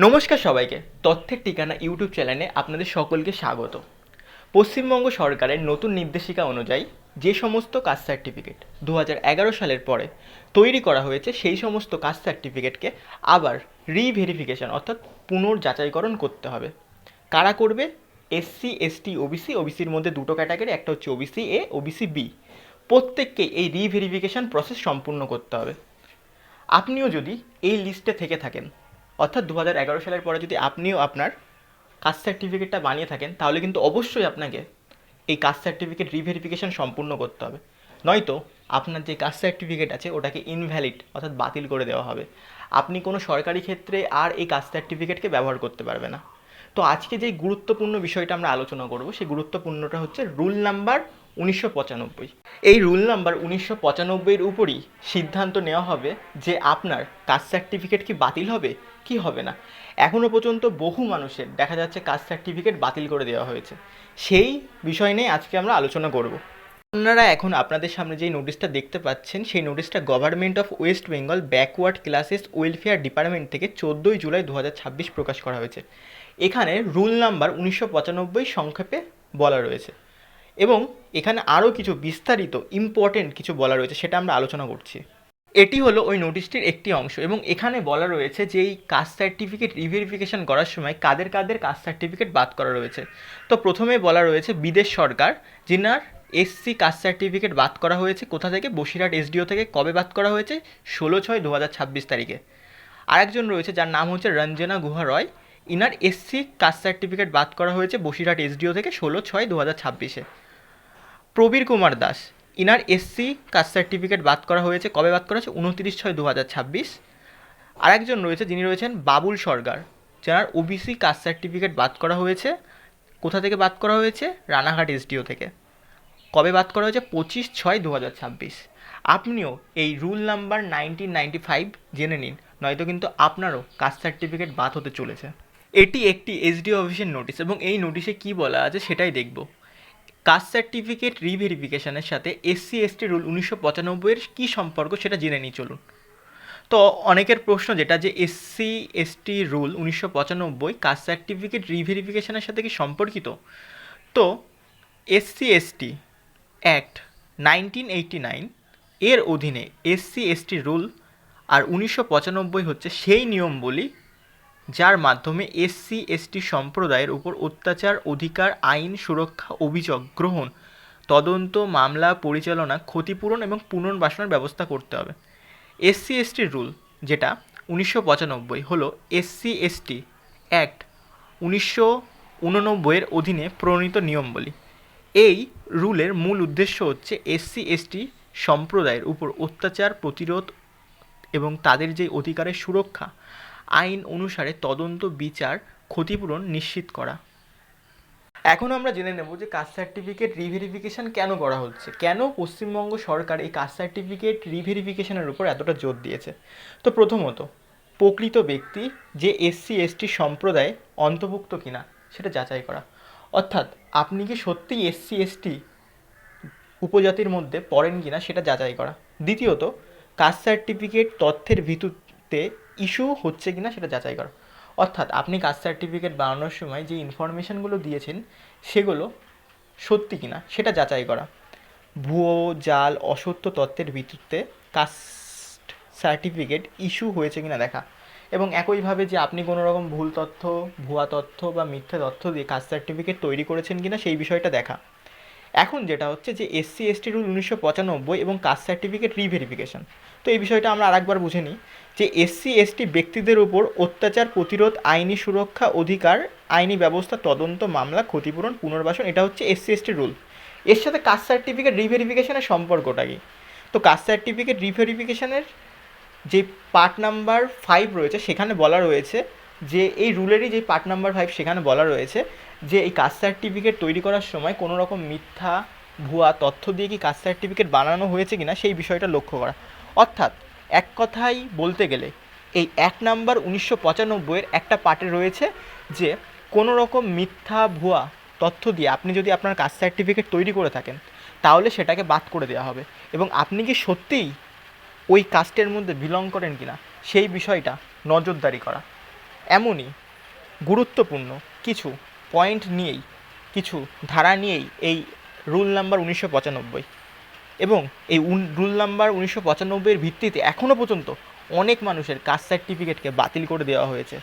নমস্কার সবাইকে, তথ্যের ঠিকানা ইউটিউব চ্যানেলে আপনাদের সকলকে স্বাগত। পশ্চিমবঙ্গ সরকারের নতুন নির্দেশিকা অনুযায়ী যে সমস্ত কাস্ট সার্টিফিকেট 2011 সালের পরে তৈরি করা হয়েছে সেই সমস্ত কাস্ট সার্টিফিকেটকে আবার রিভেরিফিকেশন অর্থাৎ পুনর্যাচাইকরণ করতে হবে। কারা করবে? SC, ST, OBC. ওবিসির মধ্যে দুটো ক্যাটাগরি, একটা হচ্ছে ওবিসি এ, ওবিসি বি। প্রত্যেককে এই রিভেরিফিকেশন প্রসেস সম্পূর্ণ করতে হবে। আপনিও যদি এই লিস্টে থেকে থাকেন, অর্থাৎ 2011 সালের পরে যদি আপনিও আপনার কাস্ট সার্টিফিকেটটা বানিয়ে থাকেন, তাহলে কিন্তু অবশ্যই আপনাকে এই কাস্ট সার্টিফিকেট রিভেরিফিকেশন সম্পূর্ণ করতে হবে। নয়তো আপনার যে কাস্ট সার্টিফিকেট আছে ওটাকে ইনভ্যালিড অর্থাৎ বাতিল করে দেওয়া হবে। আপনি কোনো সরকারি ক্ষেত্রে আর এই কাস্ট সার্টিফিকেটকে ব্যবহার করতে পারবে না। তো আজকে যেই গুরুত্বপূর্ণ বিষয়টা আমরা আলোচনা করব, সেই গুরুত্বপূর্ণটা হচ্ছে রুল নাম্বার 1995। এই রুল নাম্বার 1995-এর উপরই সিদ্ধান্ত নেওয়া হবে যে আপনার কাস্ট সার্টিফিকেট কি বাতিল হবে কি হবে না। এখনও পর্যন্ত বহু মানুষের দেখা যাচ্ছে কাস্ট সার্টিফিকেট বাতিল করে দেওয়া হয়েছে। সেই বিষয় নিয়ে আজকে আমরা আলোচনা করব। আপনারা এখন আপনাদের সামনে যেই নোটিশটা দেখতে পাচ্ছেন, সেই নোটিশটা government of West Bengal backward classes welfare department থেকে 14 জুলাই 2026 প্রকাশ করা হয়েছে। এখানে রুল নাম্বার 1995 সংক্ষেপে বলা রয়েছে এবং এখানে আরও কিছু বিস্তারিত ইম্পর্টেন্ট কিছু বলা রয়েছে, সেটা আমরা আলোচনা করছি। এটি হলো ওই নোটিশটির একটি অংশ এবং এখানে বলা রয়েছে যে এই কাস্ট সার্টিফিকেট রিভেরিফিকেশন করার সময় কাদের কাদের কাস্ট সার্টিফিকেট বাদ করা রয়েছে। তো প্রথমে বলা রয়েছে বিদেশ সরকার, যিনার এসসি কাস্ট সার্টিফিকেট বাদ করা হয়েছে। কোথা থেকে? বসিরহাট এসডিও থেকে। কবে বাদ করা হয়েছে? 16/6/2026 তারিখে। আরেকজন রয়েছে যার নাম হচ্ছে রঞ্জনা গুহা রয়। ইনার এসসি কাস্ট সার্টিফিকেট বাদ করা হয়েছে বসিরহাট এসডিও থেকে 16/6/2026-এ। প্রবীর কুমার দাস, ইনার এসসি কাস্ট সার্টিফিকেট বাদ করা হয়েছে। কবে বাদ করা হয়েছে? 29/6/2026। আরেকজন রয়েছে যিনি রয়েছেন বাবুল সরকার, যার ওবিসি কাস্ট সার্টিফিকেট বাদ করা হয়েছে। কোথা থেকে বাদ করা হয়েছে? রানাঘাট এসডিও থেকে। কবে বাদ করা হয়েছে? 25/6/2026। আপনিও এই রুল নাম্বার 1995 জেনে নিন, নয়তো কিন্তু আপনারও কাস্ট সার্টিফিকেট বাদ হতে চলেছে। এটি একটি এসডিও অফিসের নোটিশ এবং এই নোটিশে কী বলা আছে সেটাই দেখব। কাস্ট সার্টিফিকেট রিভেরিফিকেশনের সাথে এসসি এসটি রুল 1995-এর কী সম্পর্ক সেটা জেনে নিই চলুন। তো অনেকের প্রশ্ন যেটা যে SC ST rule 1995 caste certificate রিভেরিফিকেশনের সাথে কি সম্পর্কিত। তো এসসি এসটি অ্যাক্ট 1989 এর অধীনে এসসি এসটি রুল আর 1995 হচ্ছে সেই নিয়মবলী যার মাধ্যমে এসসি এসটি সম্প্রদায়ের উপর অত্যাচার, অধিকার, আইন সুরক্ষা, অভিযোগ গ্রহণ, তদন্ত, মামলা পরিচালনা, ক্ষতিপূরণ এবং পুনর্বাসনের ব্যবস্থা করতে হবে। এসসি এসটি রুল যেটা 1995 হলো এসসি এসটি অ্যাক্ট 1989-এর অধীনে প্রণীত নিয়মবলী। এই রুলের মূল উদ্দেশ্য হচ্ছে এসসি এসটি সম্প্রদায়ের উপর অত্যাচার প্রতিরোধ এবং তাদের যে অধিকারের সুরক্ষা, আইন অনুসারে তদন্ত, বিচার, ক্ষতিপূরণ নিশ্চিত করা। এখন আমরা জেনে নেব যে কাস্ট সার্টিফিকেট রিভেরিফিকেশন কেন করা হচ্ছে, কেন পশ্চিমবঙ্গ সরকার এই কাস্ট সার্টিফিকেট রিভেরিফিকেশনের উপর এতটা জোর দিয়েছে। তো প্রথমত প্রকৃত ব্যক্তি যে এসসি এসটি সম্প্রদায়ে অন্তর্ভুক্ত কিনা সেটা যাচাই করা, অর্থাৎ আপনি কি সত্যিই এসসি এসটি উপজাতির মধ্যে পড়েন কিনা সেটা যাচাই করা। দ্বিতীয়ত কাস্ট সার্টিফিকেট তথ্যের ভিত্তিতে ইস্যু হচ্ছে কিনা সেটা যাচাই করা, অর্থাৎ আপনি কাস্ট সার্টিফিকেট বানানোর সময় যে ইনফরমেশানগুলো দিয়েছেন সেগুলো সত্যি কিনা সেটা যাচাই করা। ভুয়ো, জাল, অসত্য তথ্যের ভিত্তিতে কাস্ট সার্টিফিকেট ইস্যু হয়েছে কিনা দেখা, এবং একইভাবে যে আপনি কোনো রকম ভুল তথ্য, ভুয়া তথ্য বা মিথ্যে তথ্য দিয়ে কাস্ট সার্টিফিকেট তৈরি করেছেন কিনা সেই বিষয়টা দেখা। এখন যেটা হচ্ছে যে এসসি এসটি রুল 1995 এবং কাস্ট সার্টিফিকেট রিভেরিফিকেশন, তো এই বিষয়টা আমরা আরেকবার বুঝে নিই যে এসসি এসটি ব্যক্তিদের উপর অত্যাচার প্রতিরোধ, আইনি সুরক্ষা, অধিকার, আইনি ব্যবস্থা, তদন্ত, মামলা, ক্ষতিপূরণ, পুনর্বাসন, এটা হচ্ছে এসসি এসটি রুল। এর সাথে কাস্ট সার্টিফিকেট রিভেরিফিকেশনের সম্পর্কটা কি? তো কাস্ট সার্টিফিকেট রিভেরিফিকেশনের যে পার্ট নাম্বার 5 রয়েছে সেখানে বলা রয়েছে যে এই রুলেরই যে পার্ট নাম্বার 5 সেখানে বলা রয়েছে যে এই কাস্ট সার্টিফিকেট তৈরি করার সময় কোনো রকম মিথ্যা, ভুয়া তথ্য দিয়ে কি কাস্ট সার্টিফিকেট বানানো হয়েছে কিনা সেই বিষয়টা লক্ষ্য করা। অর্থাৎ এক কথায় বলতে গেলে এই 1 নাম্বার 1995-এর একটা পার্টে রয়েছে যে কোনো রকম মিথ্যা, ভুয়া তথ্য দিয়ে আপনি যদি আপনার কাস্ট সার্টিফিকেট তৈরি করে থাকেন তাহলে সেটাকে বাদ করে দেওয়া হবে, এবং আপনি কি সত্যিই ওই কাস্টের মধ্যে বিলং করেন কিনা সেই বিষয়টা নজরদারি করা। এমনই গুরুত্বপূর্ণ কিছু পয়েন্ট নিয়েই, কিছু ধারা নিয়েই এই রুল নাম্বার 1995, এবং এই রুল নাম্বার 1995-এর ভিত্তিতে এখনও পর্যন্ত অনেক মানুষের কাস্ট সার্টিফিকেটকে বাতিল করে দেওয়া হয়েছে।